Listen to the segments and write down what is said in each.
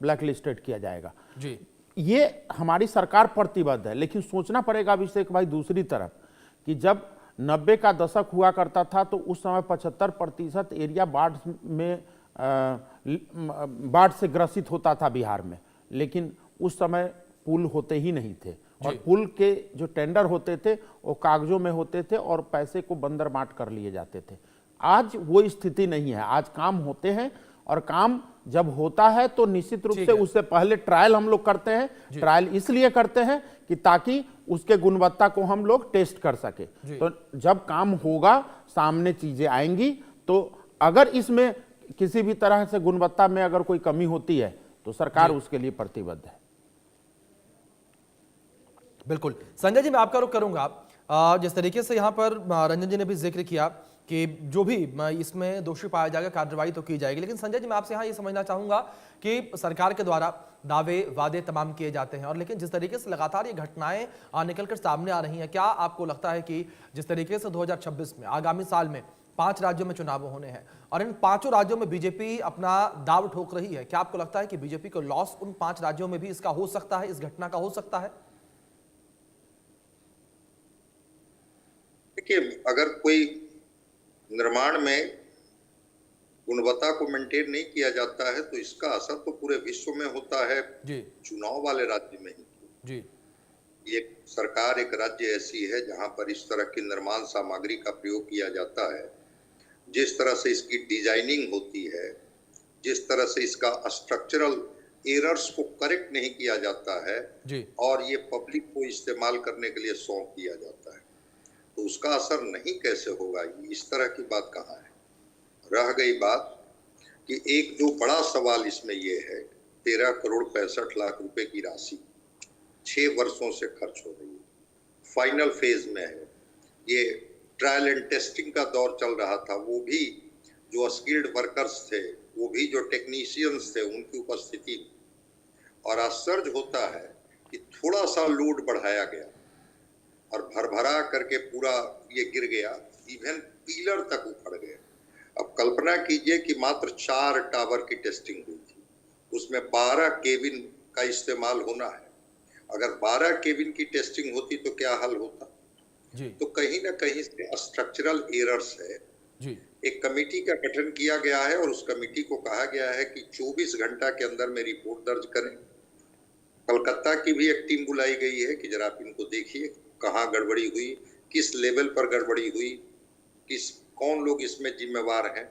Black listed किया जाएगा। जी, ये हमारी सरकार प्रतिबद्ध है, लेकिन सोचना पड़ेगा अभिषेक भाई दूसरी तरफ कि जब 90 का दशक हुआ करता था तो उस समय 75% एरिया बाढ़ से ग्रसित होता था बिहार में, लेकिन उस समय पुल होते ही नहीं थे और पुल के जो टेंडर होते थे वो कागजों में होते थे और पैसे को बंदर बांट कर लिए जाते थे। आज वो स्थिति नहीं है, आज काम होते हैं और काम जब होता है तो निश्चित रूप से उससे पहले ट्रायल हम लोग करते हैं। ट्रायल इसलिए करते हैं कि ताकि उसके गुणवत्ता को हम लोग टेस्ट कर सके। तो जब काम होगा सामने चीजें आएंगी, तो अगर इसमें किसी भी तरह से गुणवत्ता में अगर कोई कमी होती है तो सरकार उसके लिए प्रतिबद्ध है। बिल्कुल। संजय जी, मैं आपका रुख करूंगा। जिस तरीके से यहाँ पर रंजन जी ने भी जिक्र किया कि जो भी इसमें दोषी पाया जाएगा कार्रवाई तो की जाएगी, लेकिन संजय जी मैं आपसे यहाँ ये समझना चाहूंगा कि सरकार के द्वारा दावे वादे तमाम किए जाते हैं और लेकिन जिस तरीके से लगातार ये घटनाएं निकलकर सामने आ रही हैं, क्या आपको लगता है कि जिस तरीके से 2026 में आगामी साल में 5 राज्यों में चुनाव होने हैं और इन 5 राज्यों में बीजेपी अपना दाव ठोक रही है, क्या आपको लगता है कि बीजेपी को लॉस उन 5 राज्यों में भी इसका हो सकता है, इस घटना का हो सकता है? देखिए, अगर कोई निर्माण में गुणवत्ता को मेंटेन नहीं किया जाता है तो इसका असर तो पूरे विश्व में होता है जी। चुनाव वाले राज्य में ही जी। ये सरकार एक राज्य ऐसी है जहां पर इस तरह की निर्माण सामग्री का प्रयोग किया जाता है, जिस तरह से इसकी डिजाइनिंग होती है, जिस तरह से इसका स्ट्रक्चरल एरर्स को करेक्ट नहीं किया जाता है जी। और ये पब्लिक को इस्तेमाल करने के लिए सौंप दिया जाता है, तो उसका असर नहीं कैसे होगा, इस तरह की बात कहाँ है। रह गई बात कि एक जो बड़ा सवाल इसमें ये है, 13 करोड़ 65 लाख रुपए की राशि 6 वर्षों से खर्च हो रही है, फाइनल फेज में है। ये ट्रायल एंड टेस्टिंग का दौर चल रहा था, वो भी जो स्किल्ड वर्कर्स थे, वो भी जो टेक्नीशियंस थे, उनकी उपस्थिति में। और आश्चर्य होता है कि थोड़ा सा लोड बढ़ाया गया और भरभरा करके पूरा ये गिर गया, इवन पिलर तक उखड़ गया। अब कल्पना कीजिए कि मात्र 4 टावर की टेस्टिंग हुई थी, उसमें 12 केबिन का इस्तेमाल होना है। अगर 12 केबिन की टेस्टिंग होती तो क्या हल होता जी। तो कहीं ना कहीं से स्ट्रक्चरल एरर्स है जी। एक कमेटी का गठन किया गया है और उस कमेटी को कहा गया है कि 24 घंटा के अंदर में रिपोर्ट दर्ज करें। कलकत्ता की भी एक टीम बुलाई गई है कि जरा आप इनको देखिए कहाँ गड़बड़ी हुई, किस लेवल पर गड़बड़ी हुई, कौन लोग इसमें जिम्मेवार हैं,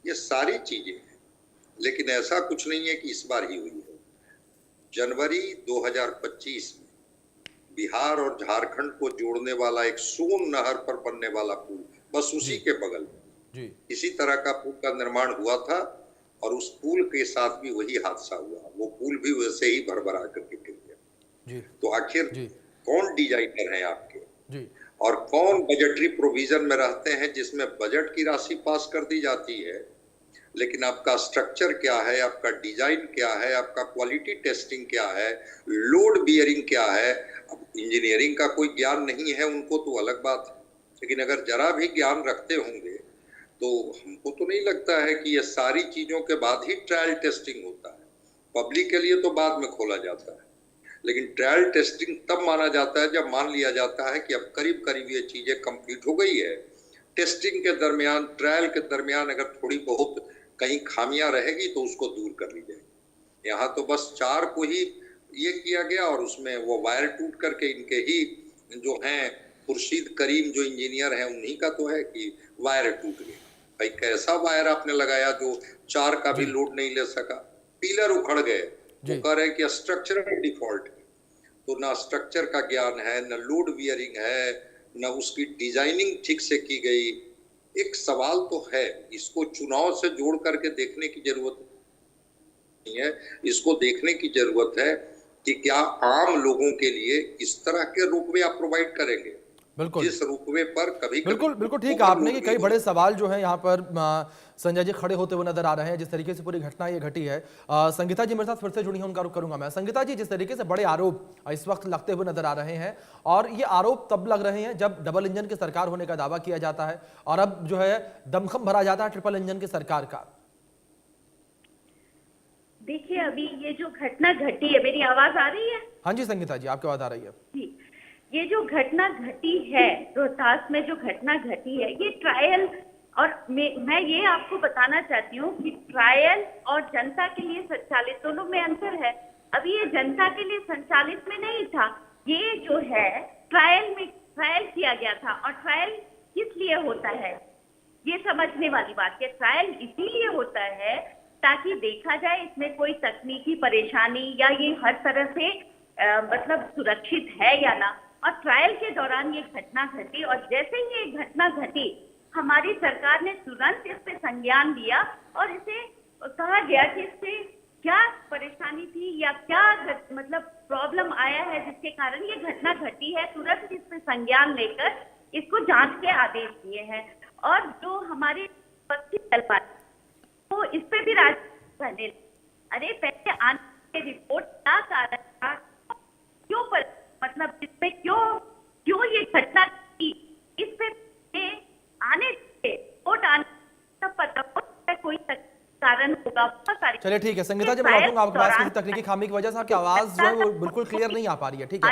ये सारी चीजें हैं। लेकिन ऐसा कुछ नहीं है कि इस बार ही हुई है। जनवरी 2025 में बिहार और झारखंड को जोड़ने वाला एक सोन नहर पर बनने वाला पुल, बस उसी के बगल में इसी तरह का पुल का निर्माण हुआ था और उस पुल के साथ भी वही हादसा हुआ, वो पुल भी वैसे ही भरभरा करके गिर गया। तो आखिर कौन डिजाइनर है आपके जी। और कौन बजटरी प्रोविजन में रहते हैं जिसमें बजट की राशि पास कर दी जाती है, लेकिन आपका स्ट्रक्चर क्या है, आपका डिजाइन क्या है, आपका क्वालिटी टेस्टिंग क्या है, लोड बियरिंग क्या है। अब इंजीनियरिंग का कोई ज्ञान नहीं है उनको तो अलग बात है, लेकिन अगर जरा भी ज्ञान रखते होंगे तो हमको तो नहीं लगता है कि ये सारी चीजों के बाद ही ट्रायल टेस्टिंग होता है। पब्लिक के लिए तो बाद में खोला जाता है, लेकिन ट्रायल टेस्टिंग तब माना जाता है जब मान लिया जाता है कि अब करीब करीब ये चीजें कंप्लीट हो गई है। टेस्टिंग के दरमियान, ट्रायल के दरमियान अगर थोड़ी बहुत कहीं खामियां रहेगी तो उसको दूर कर ली जाएगी। यहाँ तो बस 4 को ही ये किया गया और उसमें वो वायर टूट करके इनके ही जो हैं खुर्शीद करीम जो इंजीनियर हैं उन्हीं का तो है कि वायर टूट गया। भाई कैसा वायर आपने लगाया जो 4 का भी लोड नहीं ले सका, पिलर उखड़ गए, वो कह रहे हैं कि स्ट्रक्चरल डिफॉल्ट है। तो ना स्ट्रक्चर का ज्ञान है, न लोड बियरिंग है, न उसकी डिजाइनिंग ठीक से की गई। एक सवाल तो है, इसको चुनाव से जोड़ करके देखने की जरूरत नहीं है, इसको देखने की जरूरत है कि क्या आम लोगों के लिए इस तरह के रोपवे आप प्रोवाइड करेंगे। बिल्कुल, जिस रोपवे पर कभी बिल्कुल ठीक आपने कि कई बड़े सवाल जो है यहाँ पर संजय जी खड़े होते हुए नजर आ रहे हैं जिस तरीके से पूरी घटना ये घटी है। संगीता जी मेरे साथ फिर से जुड़ी हैं, उनका रुख करूंगा मैं। संगीता जी, जिस तरीके से बड़े आरोप इस वक्त लगते हुए नजर आ रहे हैं और ये आरोप तब लग रहे हैं जब डबल इंजन की सरकार होने का दावा किया जाता है और अब जो है दमखम भरा जाता है ट्रिपल इंजन की सरकार का। देखिए, अभी ये जो घटना घटी है, मेरी आवाज आ रही है? हाँ जी संगीता जी, आपकी बात आ रही है जी, ये जो घटना घटी है रोहतास में, जो घटना घटी है, ये ट्रायल, और मैं ये आपको बताना चाहती हूँ कि ट्रायल और जनता के लिए संचालित दोनों में अंतर है। अभी ये जनता के लिए संचालित में नहीं था, ये जो है ट्रायल में ट्रायल किया गया था। और ट्रायल किस लिए होता है ये समझने वाली बात है। ट्रायल इसीलिए होता है ताकि देखा जाए इसमें कोई तकनीकी परेशानी या ये हर तरह से मतलब सुरक्षित है या ना। और ट्रायल के दौरान ये घटना घटी, और जैसे ही ये घटना घटी हमारी सरकार ने तुरंत इस पे संज्ञान लिया और इसे कहा गया कि इससे क्या परेशानी थी या क्या मतलब प्रॉब्लम आया है जिसके कारण ये घटना घटी है। तुरंत इस पे संज्ञान लेकर इसको जांच के आदेश दिए हैं। और जो हमारे विपक्षी दल पार्टी तो इस पे भी राजनीति, अरे पहले आने की रिपोर्ट क्या कारण था, क्यों पर मतलब इसमें क्यों ये घटना की, इस पे आने से रिपोर्ट आने तब पता होता कोई कारण होगा। चलिए ठीक है संगीता जी, मैं लौटूंगा आपके पास। किसी तकनीकी खामी की वजह से आपकी आवाज जो है वो बिल्कुल क्लियर नहीं आ पा रही है। ठीक है,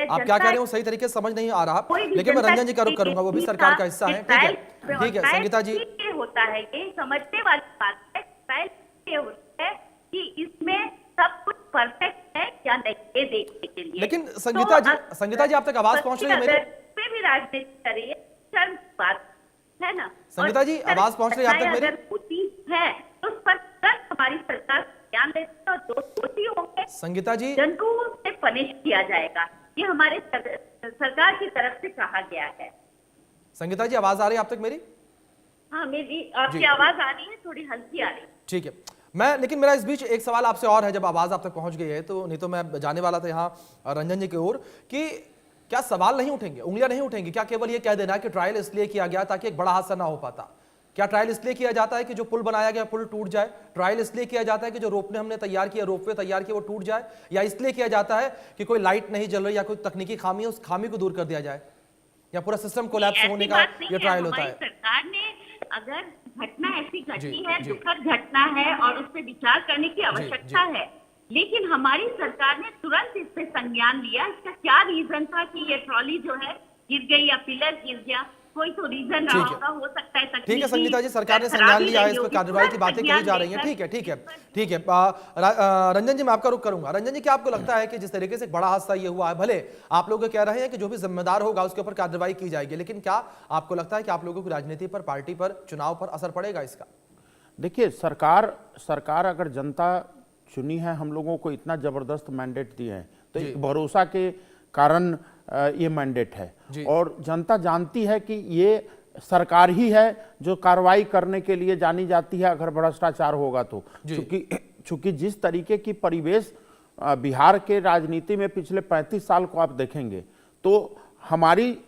आप क्या कह रहे हो सही तरीके से समझ नहीं आ रहा, लेकिन मैं रंजन जी का रुख करूंगा, वो भी सरकार का हिस्सा है। ठीक है संगीता जी, होता है ये समझने वाली बात है। ट्रायल ये होता है कि इसमें सब कुछ परफेक्ट है या नहीं ये देखने के लिए। लेकिन संगीता जी आप तक आवाज पहुंच रही है मेरी? भी राजनीति करिए, शर्म की बात है ना। संगीता जी आवाज पहुंच रही है आप तक मेरी? होती है तो उस पर तुरंत हमारी सरकार ध्यान देती है और जो दोषी होंगे संगीता जी जिनको से पनिश किया जाएगा, ये हमारे सरकार की तरफ से कहा गया है। संगीता जी आवाज आ रही है आप तक मेरी? हाँ मेरी आपकी आवाज आ रही है, थोड़ी हल्की आ रही है। ठीक है, लेकिन मेरा इस बीच एक सवाल आपसे और है, जब आवाज आप तक पहुंच गई है तो, नहीं तो मैं जाने वाला था यहाँ रंजन जी की ओर, कि क्या सवाल नहीं उठेंगे, उंगलियां नहीं उठेंगी? क्या केवल ये कह देना कि ट्रायल इसलिए किया गया ताकि एक बड़ा हादसा ना हो पाता? क्या ट्रायल इसलिए किया जाता है कि जो पुल बनाया गया पुल टूट जाए? ट्रायल इसलिए किया जाता है कि जो रोपवे हमने तैयार किया, रोपवे तैयार किया वो टूट जाए? या इसलिए किया जाता है कि कोई लाइट नहीं जल रही या कोई तकनीकी खामी है, उस खामी को दूर कर दिया जाए? या पूरा सिस्टम कोलैप्स होने का ये ट्रायल होता है? सरकार ने अगर घटना ऐसी घटी है, दुखद घटना है और उस पर विचार करने की आवश्यकता है, लेकिन हमारी सरकार ने तुरंत इस पे संज्ञान लिया। इसका क्या रीजन था कि ये ट्रॉली जो है गिर गई या पिलर गिर गया, कोई तो रीजन रहा होगा, हो सकता है। ठीक है संगीता जी, सरकार ने संज्ञान लिया है, इस पर कार्रवाई की बातें कही जा रही हैं। ठीक है ठीक है ठीक है, रंजन जी मैं आपका रुख करूंगा। रंजन जी क्या आपको लगता है कि जिस तरीके से बड़ा हादसा ये हुआ है, भले आप लोग कह रहे हैं कि जो भी जिम्मेदार होगा उसके ऊपर कार्रवाई की जाएगी, लेकिन क्या आपको लगता है कि आप लोगों की राजनीति पर, पार्टी पर, चुनाव पर असर पड़ेगा इसका? देखिए सरकार अगर जनता चुनी है, हम लोगों को इतना जबरदस्त मैंडेट दिए हैं तो एक भरोसा के कारण ये मैंडेट है। और जनता जानती है कि ये सरकार ही है जो कार्रवाई करने के लिए जानी जाती है अगर भ्रष्टाचार होगा तो। चूंकि जिस तरीके की परिवेश बिहार के राजनीति में पिछले 35 साल को आप देखेंगे तो हमारी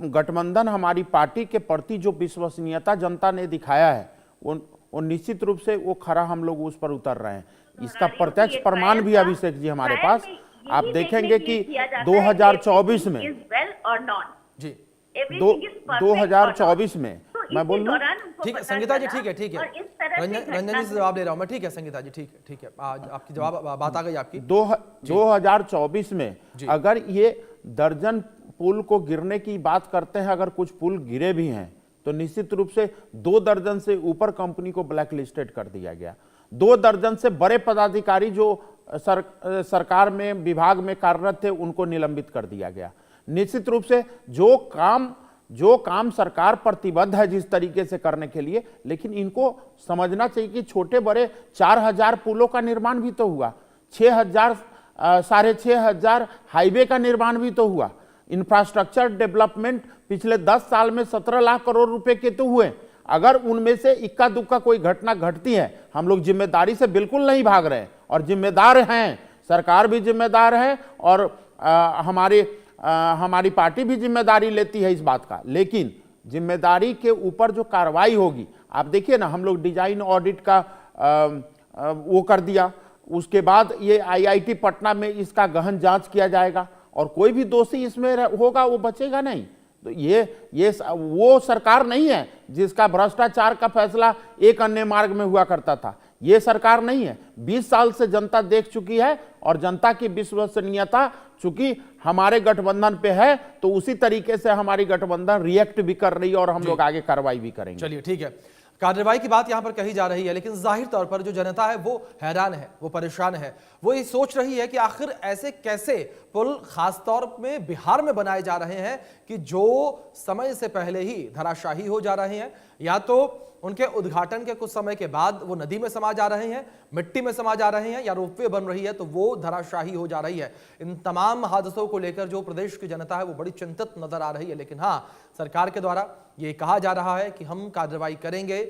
गठबंधन, हमारी पार्टी के प्रति जो विश्वसनीयता जनता ने दिखाया है वो निश्चित रूप से वो खरा हम लोग उस पर उतर रहे हैं। इसका प्रत्यक्ष प्रमाण भी अभिषेक जी हमारे पास आप देखेंगे कि 2024 में 2024 में मैं बोल रहा हूँ। ठीक है संगीता जी, ठीक है ठीक है, रंजन जी से जवाब ले रहा हूँ मैं। ठीक है संगीता जी, ठीक है आज आपकी जवाब बात आ गई आपकी। 2024 में अगर ये दर्जन पुल को गिरने की बात करते हैं, अगर कुछ पुल गिरे भी हैं तो निश्चित रूप से 2 दर्जन से ऊपर कंपनी को ब्लैक लिस्टेड कर दिया गया। 2 दर्जन से बड़े पदाधिकारी जो सरकार में विभाग में कार्यरत थे उनको निलंबित कर दिया गया। निश्चित रूप से जो काम सरकार प्रतिबद्ध है जिस तरीके से करने के लिए, लेकिन इनको समझना चाहिए कि छोटे बड़े 4000 पुलों का निर्माण भी तो हुआ, 6,500 हाईवे का निर्माण भी तो हुआ। इंफ्रास्ट्रक्चर डेवलपमेंट पिछले 10 साल में 17 लाख करोड़ रुपए के तो हुए। अगर उनमें से इक्का दुक्का कोई घटना घटती है, हम लोग जिम्मेदारी से बिल्कुल नहीं भाग रहे हैं और जिम्मेदार हैं, सरकार भी जिम्मेदार है और हमारी पार्टी भी जिम्मेदारी लेती है इस बात का। लेकिन जिम्मेदारी के ऊपर जो कार्रवाई होगी, आप देखिए ना, हम लोग डिजाइन ऑडिट का वो कर दिया, उसके बाद ये IIT पटना में इसका गहन जांच किया जाएगा और कोई भी दोषी इसमें होगा वो बचेगा नहीं। तो ये वो सरकार नहीं है जिसका भ्रष्टाचार का फैसला एक अन्य मार्ग में हुआ करता था। ये सरकार नहीं है। 20 साल से जनता देख चुकी है और जनता की विश्वसनीयता चूंकि हमारे गठबंधन पे है, तो उसी तरीके से हमारी गठबंधन रिएक्ट भी कर रही है और हम लोग आगे कार्रवाई भी करेंगे। चलिए ठीक है, कार्रवाई की बात यहां पर कही जा रही है, लेकिन जाहिर तौर पर जो जनता है वो हैरान है, वो परेशान है, वो ये सोच रही है कि आखिर ऐसे कैसे पुल खासतौर में बिहार में बनाए जा रहे हैं कि जो समय से पहले ही धराशाही हो जा रहे हैं, या तो उनके उद्घाटन के कुछ समय के बाद वो नदी में समा जा रहे हैं, मिट्टी में समा जा रहे हैं, या रोपवे बन रही है तो वो धराशाही हो जा रही है। इन तमाम हादसों को लेकर जो प्रदेश की जनता है वो बड़ी चिंतित नजर आ रही है। लेकिन हाँ, सरकार के द्वारा ये कहा जा रहा है कि हम कार्रवाई करेंगे